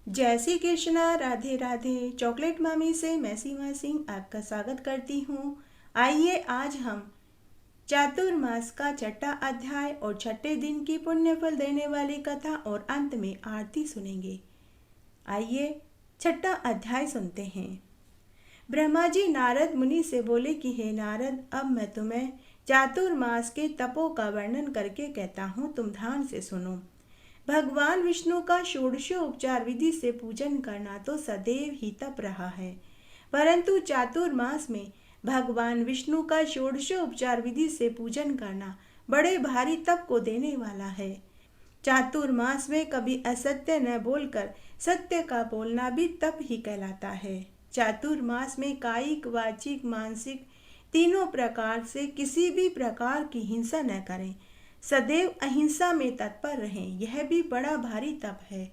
जय श्री कृष्णा, राधे राधे। चॉकलेट मामी से मैं सीमा सिंह आपका स्वागत करती हूँ। आइए आज हम चातुर्मास का छठा अध्याय और छठे दिन की पुण्य फल देने वाली कथा और अंत में आरती सुनेंगे। आइए छठा अध्याय सुनते हैं। ब्रह्मा जी नारद मुनि से बोले कि हे नारद, अब मैं तुम्हें चातुर्मास के तपों का वर्णन करके कहता हूँ, तुम ध्यान से सुनो। भगवान विष्णु का षोडशोपचार विधि से पूजन करना तो सदैव ही तप रहा है, परंतु चातुर्मास में भगवान विष्णु का षोडशोपचार विधि से पूजन करना बड़े भारी तप को देने वाला है। चातुर्मास में कभी असत्य न बोलकर सत्य का बोलना भी तप ही कहलाता है। चातुर्मास में कायिक, वाचिक, मानसिक तीनों प्रकार से किसी भी प्रकार की हिंसा न करें, सदैव अहिंसा में तत्पर रहें, यह भी बड़ा भारी तप है।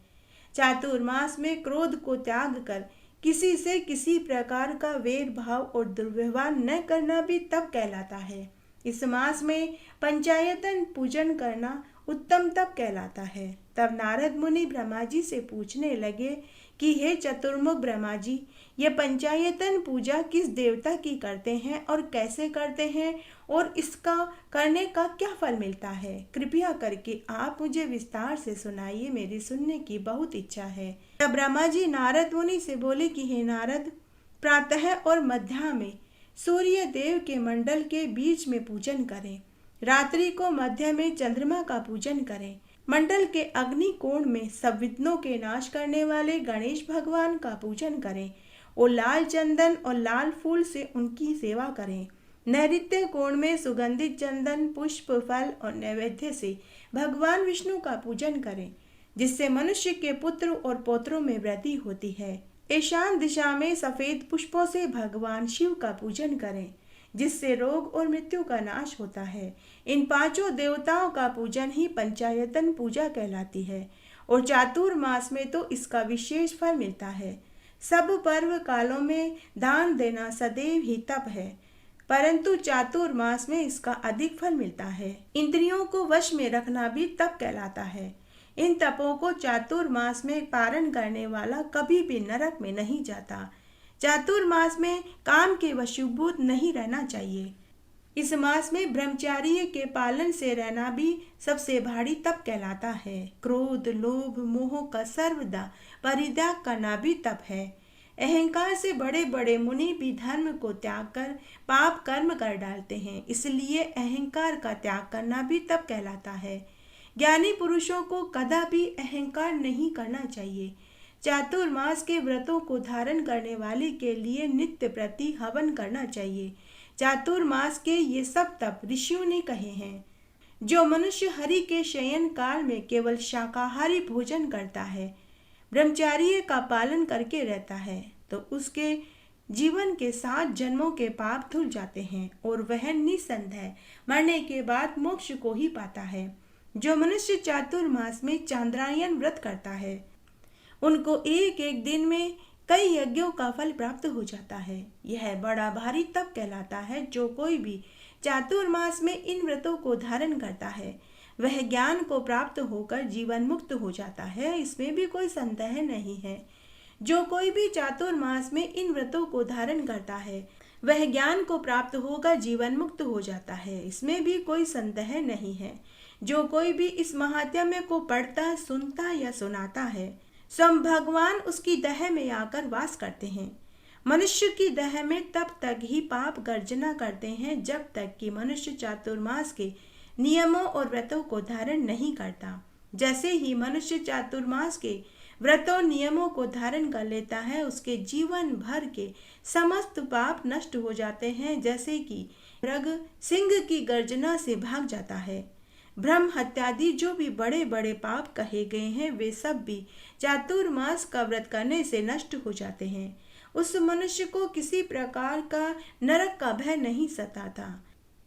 चातुर्मास में क्रोध को त्याग कर किसी से किसी प्रकार का वैर भाव और दुर्व्यवहार न करना भी तप कहलाता है। इस मास में पंचायतन पूजन करना उत्तम तप कहलाता है। तब नारद मुनि ब्रह्मा जी से पूछने लगे कि हे चतुर्मुख ब्रह्मा जी, ये पंचायतन पूजा किस देवता की करते हैं और कैसे करते हैं और इसका करने का क्या फल मिलता है? कृपया करके आप मुझे विस्तार से सुनाइए, मेरी सुनने की बहुत इच्छा है। तब ब्रह्मा जी नारद मुनि से बोले कि हे नारद, प्रातः और मध्या में सूर्य देव के मंडल के बीच में पूजन करें, रात्रि को मध्य में चंद्रमा का पूजन करें, मंडल के अग्नि कोण में सब विघ्नों के नाश करने वाले गणेश भगवान का पूजन करें और लाल चंदन और लाल फूल से उनकी सेवा करें। नैऋत्य कोण में सुगंधित चंदन, पुष्प, फल और नैवेद्य से भगवान विष्णु का पूजन करें, जिससे मनुष्य के पुत्र और पौत्रों में वृद्धि होती है। ईशान दिशा में सफेद पुष्पों से भगवान शिव का पूजन करें, जिससे रोग और मृत्यु का नाश होता है। इन पांचों देवताओं का पूजन ही पंचायतन पूजा कहलाती है और चातुर्मास में तो इसका विशेष फल मिलता है। सब पर्व कालों में दान देना सदैव ही तप है, परंतु चातुर्मास में इसका अधिक फल मिलता है। इंद्रियों को वश में रखना भी तप कहलाता है। इन तपों को चातुर्मास में पारण करने वाला कभी भी नरक में नहीं जाता। चातुर्मास में काम के वशीभूत नहीं रहना चाहिए। इस मास में ब्रह्मचर्य के पालन से रहना भी सबसे भारी तप कहलाता है। क्रोध, लोभ, मोह का सर्वदा परित्याग करना भी तप है। अहंकार से बड़े बड़े मुनि भी धर्म को त्याग कर पाप कर्म कर डालते हैं, इसलिए अहंकार का त्याग करना भी तप कहलाता है। ज्ञानी पुरुषों को कदापि अहंकार नहीं करना चाहिए। चातुर्मास के व्रतों को धारण करने वाले के लिए नित्य प्रति हवन करना चाहिए। चातुर्मास के ये सब तप ऋषियों ने कहे हैं। जो मनुष्य हरि के शयन काल में केवल शाकाहारी भोजन करता है, ब्रह्मचर्य का पालन करके रहता है, तो उसके जीवन के 7 जन्मों के पाप धुल जाते हैं और वह निसंदेह मरने के बाद मोक्ष को ही पाता है। जो मनुष्य चातुर्मास में चांद्रायन व्रत करता है, उनको एक एक दिन में कई यज्ञों का फल प्राप्त हो जाता है। यह बड़ा भारी तप कहलाता है। जो कोई भी चातुर्मास में इन व्रतों को धारण करता है, वह ज्ञान को प्राप्त होकर जीवन मुक्त हो जाता है, इसमें भी कोई संदेह नहीं है। जो कोई भी चातुर्मास में इन व्रतों को धारण करता है, वह ज्ञान को प्राप्त होकर जीवन मुक्त हो जाता है, इसमें भी कोई संदेह नहीं है। जो कोई भी इस महात्म्य को पढ़ता, सुनता या सुनाता है, स्वयं भगवान उसकी देह में आकर वास करते हैं। मनुष्य की देह में तब तक ही पाप गर्जना करते हैं जब तक कि मनुष्य चातुर्मास के नियमों और व्रतों को धारण नहीं करता। जैसे ही मनुष्य चातुर्मास के व्रतों नियमों को धारण कर लेता है, उसके जीवन भर के समस्त पाप नष्ट हो जाते हैं, जैसे कि मृग सिंह की गर्जना से भाग जाता है। ब्रह्म हत्यादि जो भी बड़े बड़े पाप कहे गए हैं, वे सब भी चातुर्मास का व्रत करने से नष्ट हो जाते हैं। उस मनुष्य को किसी प्रकार का नरक का भय नहीं सताता।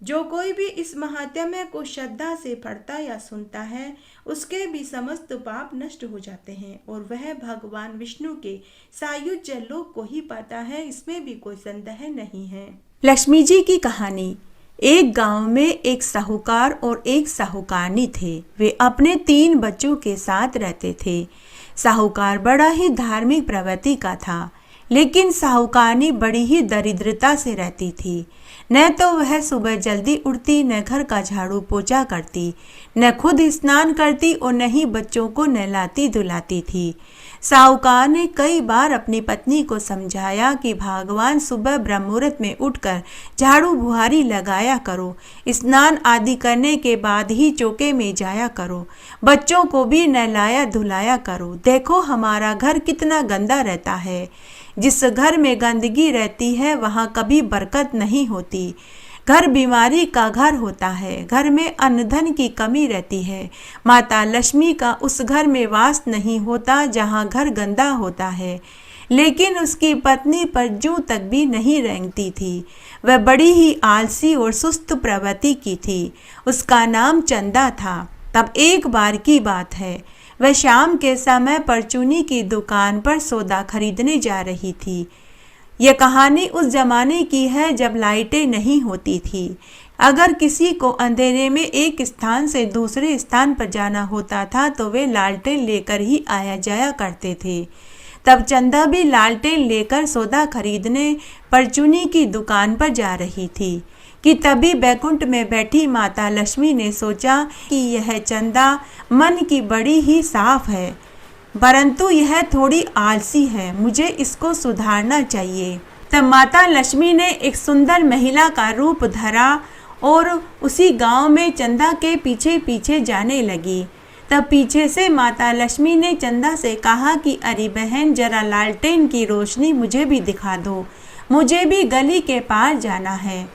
जो कोई भी इस महात्म्य को श्रद्धा से पढ़ता या सुनता है, उसके भी समस्त पाप नष्ट हो जाते हैं और वह भगवान विष्णु के सायुज्य लोक को ही पाता है, इसमें भी कोई संदेह नहीं है। लक्ष्मी जी की कहानी। एक गांव में एक साहूकार और एक साहूकारनी थे। वे अपने 3 बच्चों के साथ रहते थे। साहूकार बड़ा ही धार्मिक प्रवृत्ति का था, लेकिन साहूकारनी बड़ी ही दरिद्रता से रहती थी। न तो वह सुबह जल्दी उठती, न घर का झाड़ू पोछा करती, न खुद स्नान करती और न ही बच्चों को नहलाती धुलाती थी। साहूकार ने कई बार अपनी पत्नी को समझाया कि भगवान सुबह ब्रह्म मुहूर्त में उठकर झाड़ू बुहारी लगाया करो, स्नान आदि करने के बाद ही चौके में जाया करो, बच्चों को भी नहलाया धुलाया करो। देखो हमारा घर कितना गंदा रहता है। जिस घर में गंदगी रहती है वहाँ कभी बरकत नहीं होती। घर बीमारी का घर होता है। घर में अन्न धन की कमी रहती है। माता लक्ष्मी का उस घर में वास नहीं होता जहाँ घर गंदा होता है। लेकिन उसकी पत्नी पर जूं तक भी नहीं रेंगती थी। वह बड़ी ही आलसी और सुस्त प्रवृत्ति की थी। उसका नाम चंदा था। तब एक बार की बात है, वह शाम के समय परचूनी की दुकान पर सौदा खरीदने जा रही थी। यह कहानी उस जमाने की है जब लाइटें नहीं होती थी। अगर किसी को अंधेरे में एक स्थान से दूसरे स्थान पर जाना होता था तो वे लालटेन लेकर ही आया जाया करते थे। तब चंदा भी लालटेन लेकर सौदा खरीदने परचूनी की दुकान पर जा रही थी कि तभी बैकुंठ में बैठी माता लक्ष्मी ने सोचा कि यह चंदा मन की बड़ी ही साफ है, परंतु यह थोड़ी आलसी है, मुझे इसको सुधारना चाहिए। तब माता लक्ष्मी ने एक सुंदर महिला का रूप धरा और उसी गांव में चंदा के पीछे पीछे जाने लगी। तब पीछे से माता लक्ष्मी ने चंदा से कहा कि अरे बहन, जरा लालटेन की रोशनी मुझे भी दिखा दो, मुझे भी गली के पार जाना है।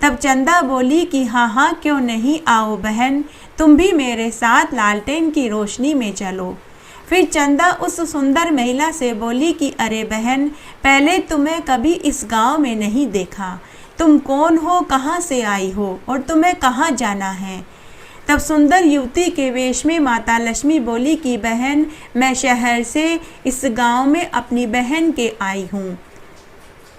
तब चंदा बोली कि हाँ क्यों नहीं, आओ बहन, तुम भी मेरे साथ लालटेन की रोशनी में चलो। फिर चंदा उस सुंदर महिला से बोली कि अरे बहन, पहले तुम्हें कभी इस गांव में नहीं देखा, तुम कौन हो, कहाँ से आई हो और तुम्हें कहाँ जाना है। तब सुंदर युवती के वेश में माता लक्ष्मी बोली कि बहन, मैं शहर से इस गांव में अपनी बहन के आई हूँ।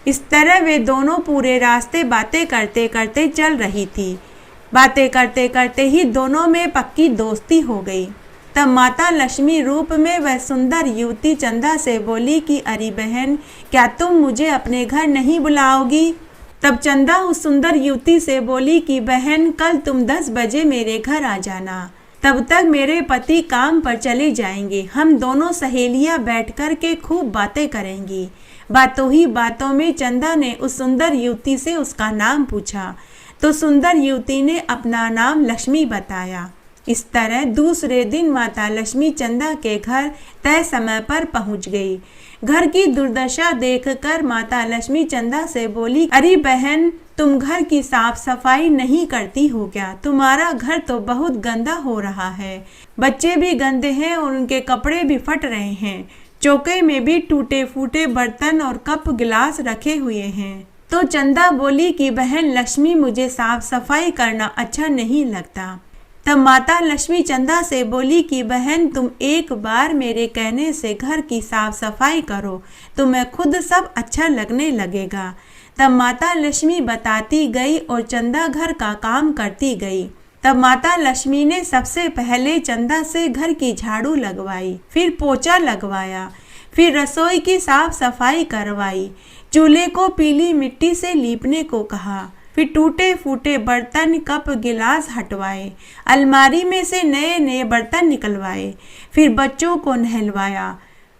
इस तरह वे दोनों पूरे रास्ते बातें करते करते चल रही थी। बातें करते करते ही दोनों में पक्की दोस्ती हो गई। तब माता लक्ष्मी रूप में वह सुंदर युवती चंदा से बोली कि अरे बहन, क्या तुम मुझे अपने घर नहीं बुलाओगी। तब चंदा उस सुंदर युवती से बोली कि बहन, कल तुम 10 बजे मेरे घर आ जाना, तब तक मेरे पति काम पर चले जाएंगे। हम दोनों सहेलियां बैठ कर के खूब बातें करेंगी। बातों ही बातों में चंदा ने उस सुंदर युवती से उसका नाम पूछा तो सुंदर युवती ने अपना नाम लक्ष्मी बताया। इस तरह दूसरे दिन माता लक्ष्मी चंदा के घर तय समय पर पहुंच गई। घर की दुर्दशा देखकर माता लक्ष्मी चंदा से बोली, अरे बहन, तुम घर की साफ सफाई नहीं करती हो क्या? तुम्हारा घर तो बहुत गंदा हो रहा है। बच्चे भी गंदे हैं और उनके कपड़े भी फट रहे हैं। चौके में भी टूटे फूटे बर्तन और कप गिलास रखे हुए हैं। तो चंदा बोली कि बहन लक्ष्मी, मुझे साफ सफाई करना अच्छा नहीं लगता। तब माता लक्ष्मी चंदा से बोली कि बहन, तुम एक बार मेरे कहने से घर की साफ सफाई करो, तुम्हें खुद सब अच्छा लगने लगेगा। तब माता लक्ष्मी बताती गई और चंदा घर का काम करती गई। तब माता लक्ष्मी ने सबसे पहले चंदा से घर की झाड़ू लगवाई, फिर पोछा लगवाया, फिर रसोई की साफ सफाई करवाई, चूल्हे को पीली मिट्टी से लीपने को कहा, फिर टूटे फूटे बर्तन कप गिलास हटवाए, अलमारी में से नए नए बर्तन निकलवाए, फिर बच्चों को नहलवाया,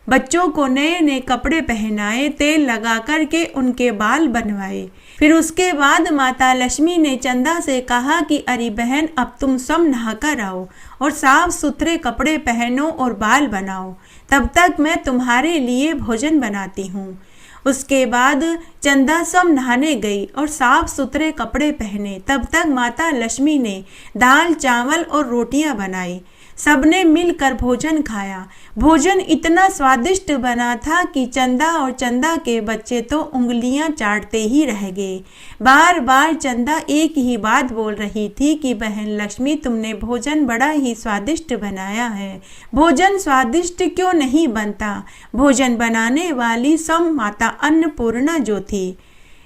बच्चों को नए नए कपड़े पहनाए, तेल लगा कर के उनके बाल बनवाए। फिर उसके बाद माता लक्ष्मी ने चंदा से कहा कि अरे बहन, अब तुम सब नहाकर आओ और साफ सुथरे कपड़े पहनो और बाल बनाओ, तब तक मैं तुम्हारे लिए भोजन बनाती हूँ। उसके बाद चंदा सब नहाने गई और साफ सुथरे कपड़े पहने। तब तक माता लक्ष्मी ने दाल चावल और रोटियां बनाई। सबने मिलकर भोजन खाया। भोजन इतना स्वादिष्ट बना था कि चंदा और चंदा के बच्चे तो उंगलियां चाटते ही रह गए। बार बार चंदा एक ही बात बोल रही थी कि बहन लक्ष्मी, तुमने भोजन बड़ा ही स्वादिष्ट बनाया है। भोजन स्वादिष्ट क्यों नहीं बनता? भोजन बनाने वाली सब माता अन्नपूर्णा जो थी।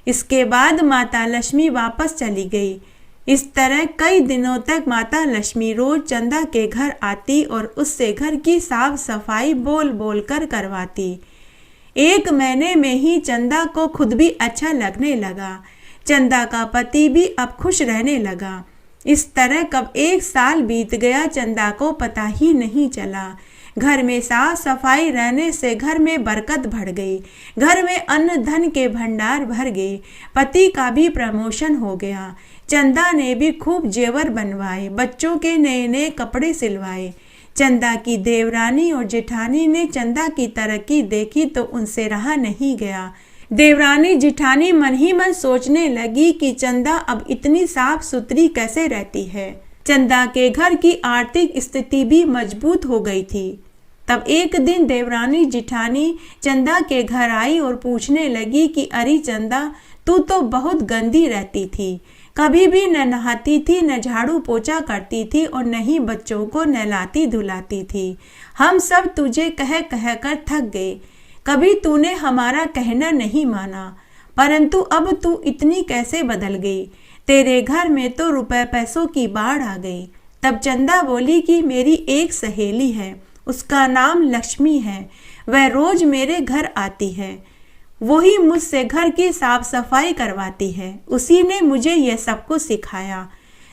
इसके बाद माता लक्ष्मी वापस चली गई। इस तरह कई दिनों तक माता लक्ष्मी रोज चंदा के घर आती और उससे घर की साफ सफाई बोल बोल कर करवाती। एक महीने में ही चंदा को खुद भी अच्छा लगने लगा। चंदा का पति भी अब खुश रहने लगा। इस तरह कब एक साल बीत गया, चंदा को पता ही नहीं चला। घर में साफ सफाई रहने से घर में बरकत बढ़ गई। घर में अन्न धन के भंडार भर गए। पति का भी प्रमोशन हो गया। चंदा ने भी खूब जेवर बनवाए, बच्चों के नए नए कपड़े सिलवाए। चंदा की देवरानी और जेठानी ने चंदा की तरक्की देखी तो उनसे रहा नहीं गया। देवरानी जिठानी मन ही मन सोचने लगी कि चंदा अब इतनी साफ सुथरी कैसे रहती है। चंदा के घर की आर्थिक स्थिति भी मजबूत हो गई थी। तब एक दिन देवरानी जिठानी चंदा के घर आई और पूछने लगी कि अरे चंदा, तू तो बहुत गंदी रहती थी। कभी भी न नहाती थी, न झाड़ू पोछा करती थी और न ही बच्चों को नहलाती धुलाती थी। हम सब तुझे कह कह कर थक गए। कभी तूने हमारा कहना नहीं माना, परंतु अब तू इतनी कैसे बदल गई। तेरे घर में तो रुपए पैसों की बाढ़ आ गई। तब चंदा बोली कि मेरी एक सहेली है, उसका नाम लक्ष्मी है। वह रोज मेरे घर आती है। वही मुझसे घर की साफ सफाई करवाती है। उसी ने मुझे यह सब कुछ सिखाया।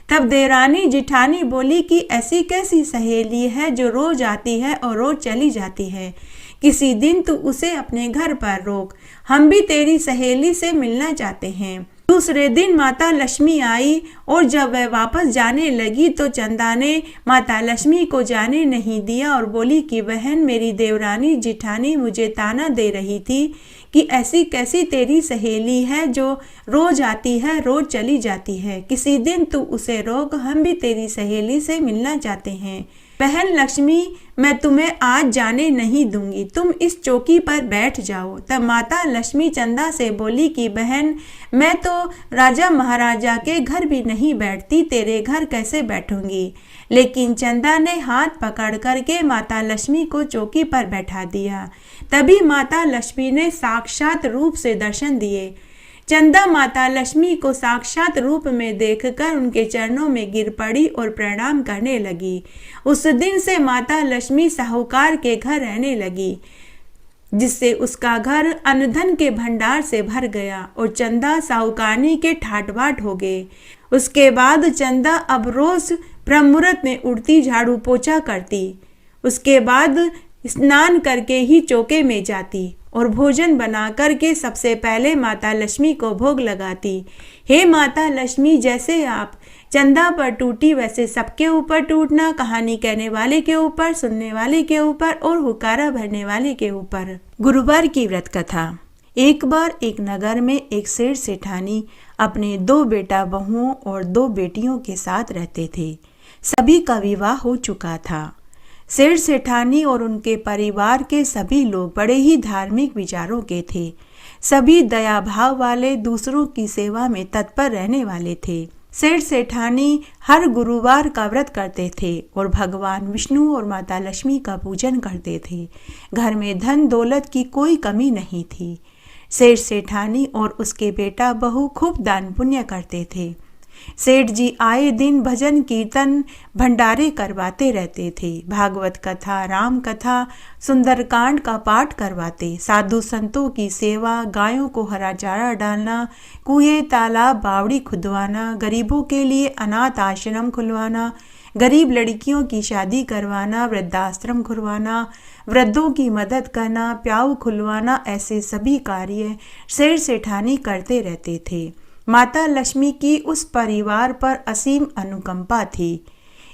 तब देवरानी जिठानी बोली कि ऐसी कैसी सहेली है जो रोज आती है और रोज चली जाती है। किसी दिन तू उसे अपने घर पर रोक, हम भी तेरी सहेली से मिलना चाहते हैं। दूसरे दिन माता लक्ष्मी आई और जब वह वापस जाने लगी तो चंदा ने माता लक्ष्मी को जाने नहीं दिया और बोली कि बहन, मेरी देवरानी जिठानी मुझे ताना दे रही थी कि ऐसी कैसी तेरी सहेली है जो रोज आती है रोज चली जाती है। किसी दिन तू उसे रोक, हम भी तेरी सहेली से मिलना चाहते हैं। बहन लक्ष्मी, मैं तुम्हें आज जाने नहीं दूंगी, तुम इस चौकी पर बैठ जाओ। तब माता लक्ष्मी चंदा से बोली कि बहन, मैं तो राजा महाराजा के घर भी नहीं बैठती, तेरे घर कैसे बैठूंगी। लेकिन चंदा ने हाथ पकड़ करके माता लक्ष्मी को चौकी पर बैठा दिया। तभी माता लक्ष्मी ने साक्षात रूप से दर्शन दिए। चंदा माता लक्ष्मी को साक्षात रूप में देखकर उनके चरणों में गिर पड़ी और प्रणाम करने लगी। उस दिन से माता लक्ष्मी साहूकार के घर रहने लगी, जिससे उसका घर अन्न-धन के भंडार से भर गया और चंदा साहूकारनी के ठाट बाट हो गए। उसके बाद चंदा अब रोज ब्रह्म मुहूर्त में उठती, झाड़ू पोछा करती। उसके बाद स्नान करके ही चौके में जाती और भोजन बना करके सबसे पहले माता लक्ष्मी को भोग लगाती। हे माता लक्ष्मी, जैसे आप चंदा पर टूटी वैसे सबके ऊपर टूटना, कहानी कहने वाले के ऊपर, सुनने वाले के ऊपर और हुकारा भरने वाले के ऊपर। गुरुवार की व्रत कथा। एक बार एक नगर में एक सेठ सेठानी अपने 2 बेटा बहुओं और 2 बेटियों के साथ रहते थे। सभी का विवाह हो चुका था। सेठ सेठानी और उनके परिवार के सभी लोग बड़े ही धार्मिक विचारों के थे। सभी दया भाव वाले, दूसरों की सेवा में तत्पर रहने वाले थे। सेठ सेठानी हर गुरुवार का व्रत करते थे और भगवान विष्णु और माता लक्ष्मी का पूजन करते थे। घर में धन दौलत की कोई कमी नहीं थी। सेठ सेठानी और उसके बेटा बहू खूब दान पुण्य करते थे। सेठ जी आए दिन भजन कीर्तन भंडारे करवाते रहते थे। भागवत कथा, राम कथा, सुंदरकांड का पाठ करवाते। साधु संतों की सेवा, गायों को हरा चारा डालना, कुएं तालाब बावड़ी खुदवाना, गरीबों के लिए अनाथ आश्रम खुलवाना, गरीब लड़कियों की शादी करवाना, वृद्धाश्रम खुलवाना, वृद्धों की मदद करना, प्याऊ खुलवाना, ऐसे सभी कार्य सेठ सेठानी करते रहते थे। माता लक्ष्मी की उस परिवार पर असीम अनुकंपा थी।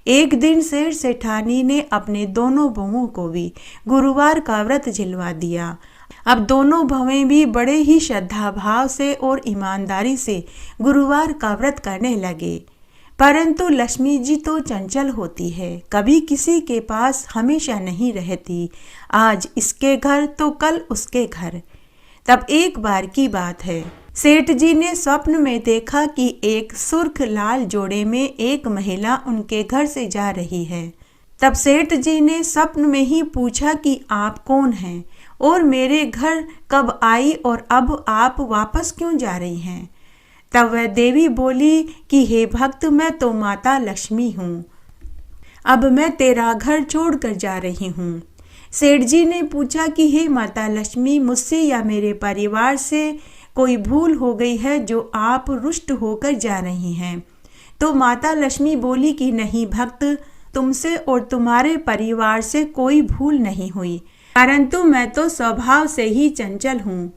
एक दिन सेठ सेठानी ने अपने दोनों बहुओं को भी गुरुवार का व्रत झिलवा दिया। अब दोनों बहुएं भी बड़े ही श्रद्धा भाव से और ईमानदारी से गुरुवार का व्रत करने लगे। परंतु लक्ष्मी जी तो चंचल होती है, कभी किसी के पास हमेशा नहीं रहती। आज इसके घर तो कल उसके घर। तब एक बार की बात है, सेठ जी ने स्वप्न में देखा कि एक सुर्ख लाल जोड़े में एक महिला उनके घर से जा रही है। तब सेठ जी ने स्वप्न में ही पूछा कि आप कौन हैं और मेरे घर कब आई और अब आप वापस क्यों जा रही हैं। तब वह देवी बोली कि हे भक्त, मैं तो माता लक्ष्मी हूँ, अब मैं तेरा घर छोड़कर जा रही हूँ। सेठ जी ने पूछा कि हे माता लक्ष्मी, मुझसे या मेरे परिवार से कोई भूल हो गई है जो आप रुष्ट होकर जा रही हैं? तो माता लक्ष्मी बोली कि नहीं भक्त, तुमसे और तुम्हारे परिवार से कोई भूल नहीं हुई, परंतु मैं तो स्वभाव से ही चंचल हूँ।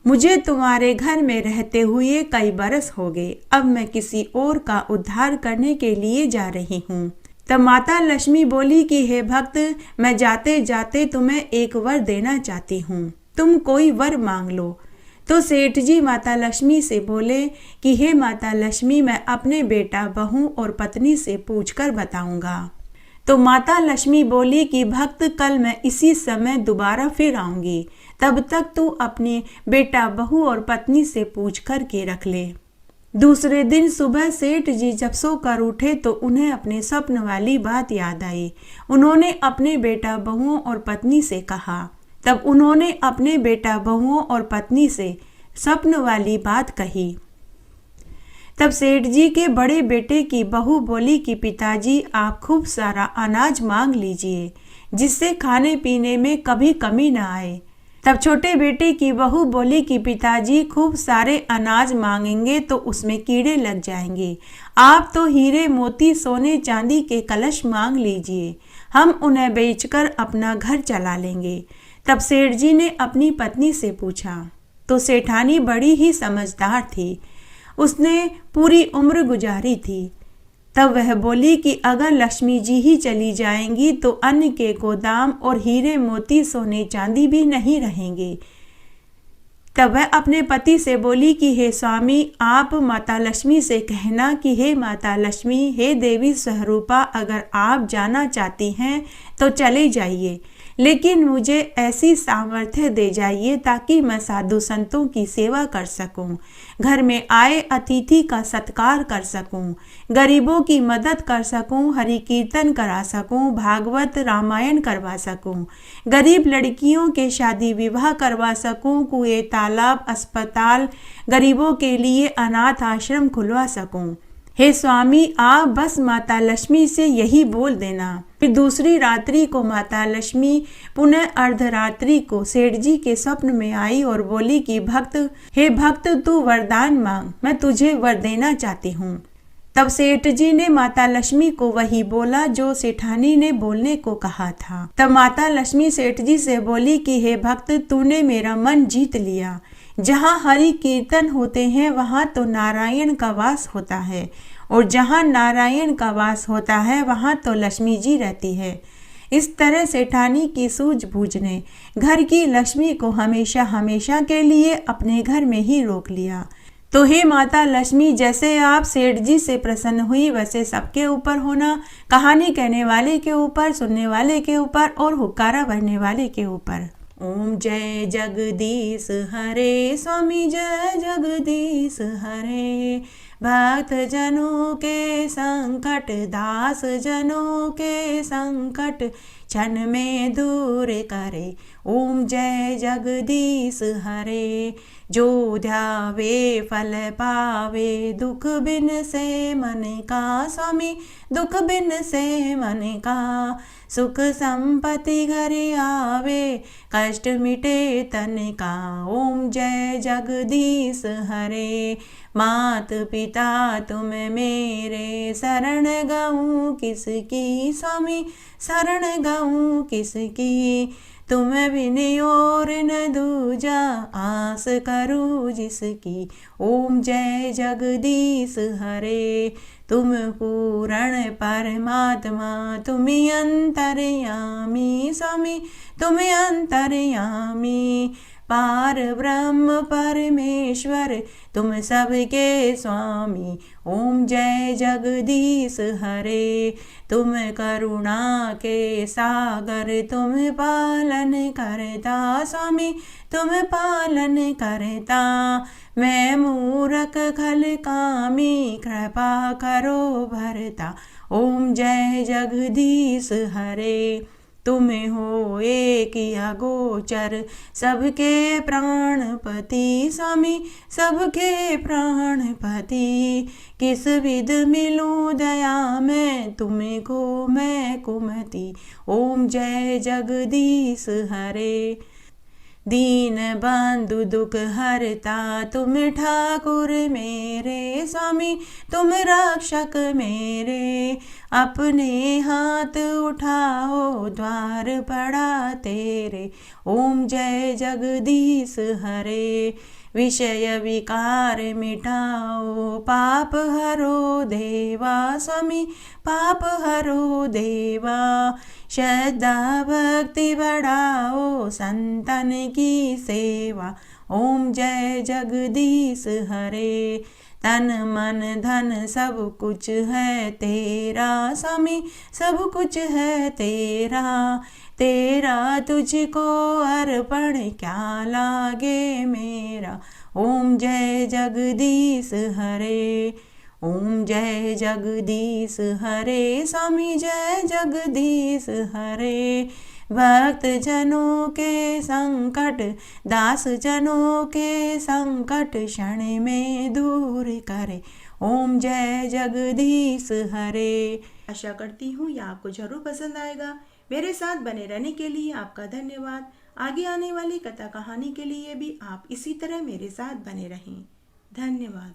मुझे तुम्हारे घर में रहते हुए कई बरस हो गए, अब मैं किसी और का उद्धार करने के लिए जा रही हूँ। तब माता लक्ष्मी बोली कि हे भक्त, मैं जाते जाते तुम्हें एक वर देना चाहती हूँ, तुम कोई वर मांग लो। तो सेठ जी माता लक्ष्मी से बोले कि हे माता लक्ष्मी, मैं अपने बेटा, बहू और पत्नी से पूछकर बताऊंगा। तो माता लक्ष्मी बोली कि भक्त, कल मैं इसी समय दोबारा फिर आऊंगी, तब तक तू अपने बेटा, बहू और पत्नी से पूछ कर के रख ले। दूसरे दिन सुबह सेठ जी जब सोकर उठे तो उन्हें अपने स्वप्न वाली बात याद आई। उन्होंने अपने बेटा, बहुओं और पत्नी से कहा। तब उन्होंने अपने बेटा, बहुओं और पत्नी से स्वप्न वाली बात कही। तब सेठ जी के बड़े बेटे की बहू बोली कि पिताजी, आप खूब सारा अनाज मांग लीजिए, जिससे खाने पीने में कभी कमी न आए। तब छोटे बेटे की बहू बोली कि पिताजी, खूब सारे अनाज मांगेंगे तो उसमें कीड़े लग जाएंगे, आप तो हीरे मोती सोने चांदी के कलश मांग लीजिए, हम उन्हें बेचकर अपना घर चला लेंगे। तब सेठ जी ने अपनी पत्नी से पूछा, तो सेठानी बड़ी ही समझदार थी, उसने पूरी उम्र गुजारी थी। तब वह बोली कि अगर लक्ष्मी जी ही चली जाएंगी तो अन्न के गोदाम और हीरे मोती सोने चांदी भी नहीं रहेंगे। तब वह अपने पति से बोली कि हे स्वामी, आप माता लक्ष्मी से कहना कि हे माता लक्ष्मी, हे देवी स्वरूपा, अगर आप जाना चाहती हैं तो चले जाइए, लेकिन मुझे ऐसी सामर्थ्य दे जाइए ताकि मैं साधु संतों की सेवा कर सकूं, घर में आए अतिथि का सत्कार कर सकूं, गरीबों की मदद कर सकूं, हरि कीर्तन करा सकूं, भागवत रामायण करवा सकूं, गरीब लड़कियों के शादी विवाह करवा सकूं, कुएं, तालाब, अस्पताल, गरीबों के लिए अनाथ आश्रम खुलवा सकूं। हे स्वामी, आप बस माता लक्ष्मी से यही बोल देना। फिर दूसरी रात्रि को माता लक्ष्मी पुनः अर्धरात्रि को सेठ जी के स्वप्न में आई और बोली कि भक्त, हे भक्त, तू वरदान मांग, मैं तुझे वर देना चाहती हूँ। तब सेठ जी ने माता लक्ष्मी को वही बोला जो सेठानी ने बोलने को कहा था। तब माता लक्ष्मी सेठ जी से बोली कि हे भक्त, तूने मेरा मन जीत लिया। जहाँ हरि कीर्तन होते हैं वहाँ तो नारायण का वास होता है, और जहाँ नारायण का वास होता है वहाँ तो लक्ष्मी जी रहती है। इस तरह सेठानी की सूझबूझ ने घर की लक्ष्मी को हमेशा हमेशा के लिए अपने घर में ही रोक लिया। तो हे माता लक्ष्मी, जैसे आप सेठ जी से प्रसन्न हुई वैसे सबके ऊपर होना, कहानी कहने वाले के ऊपर, सुनने वाले के ऊपर और हुक्कारा भरने वाले के ऊपर। ओम जय जगदीश हरे, स्वामी जय जगदीश हरे, भक्त जनों के संकट, दास जनों के संकट क्षण में दूर करे। ओम जय जगदीश हरे, जो ध्यावे फल पावे, दुख बिन से मन का, स्वामी दुख बिन से मन का, सुख संपत्ति घर आवे, कष्ट मिटे तन का। ओम जय जगदीश हरे, मात पिता तुम मेरे, शरण गऊँ किसकी, स्वामी शरण गऊँ किसकी, तुम बिन और न दूजा, आस करूँ जिसकी। ओम जय जगदीश हरे, तुम पूर्ण परमात्मा, तुम अंतर्यामी, स्वामी तुम अंतर्यामी, पार ब्रह्म परमेश्वर तुम सबके स्वामी। ओम जय जगदीश हरे, तुम करुणा के सागर, तुम पालन करता, स्वामी तुम पालन करता, मैं मूरख खल कामी, कृपा करो भरता। ओम जय जगदीश हरे, तुम हो एक अगोचर सबके प्राणपति स्वामी, सबके प्राणपति। किस विध मिलूं दया मैं तुमको मैं कुमति। ओम जय जगदीश हरे। दीन बंधु दुख हरता तुम ठाकुर मेरे स्वामी, तुम रक्षक मेरे। अपने हाथ उठाओ द्वार पड़ा तेरे। ओम जय जगदीश हरे। विषय विकार मिटाओ पाप हरो देवा स्वामी, पाप हरो देवा। श्रद्धा भक्ति बढ़ाओ संतन की सेवा। ओम जय जगदीश हरे। तन मन धन सब कुछ है तेरा स्वामी, सब कुछ है तेरा। तेरा तुझको अर्पण क्या लागे मेरा। ओम जय जगदीश हरे। ओम जय जगदीश हरे स्वामी, जय जगदीश हरे। भक्त जनों के संकट, दास जनों के संकट क्षण में दूर करे। ओम जय जगदीश हरे। आशा करती हूँ यह आपको जरूर पसंद आएगा। मेरे साथ बने रहने के लिए आपका धन्यवाद। आगे आने वाली कथा कहानी के लिए भी आप इसी तरह मेरे साथ बने रहें। धन्यवाद।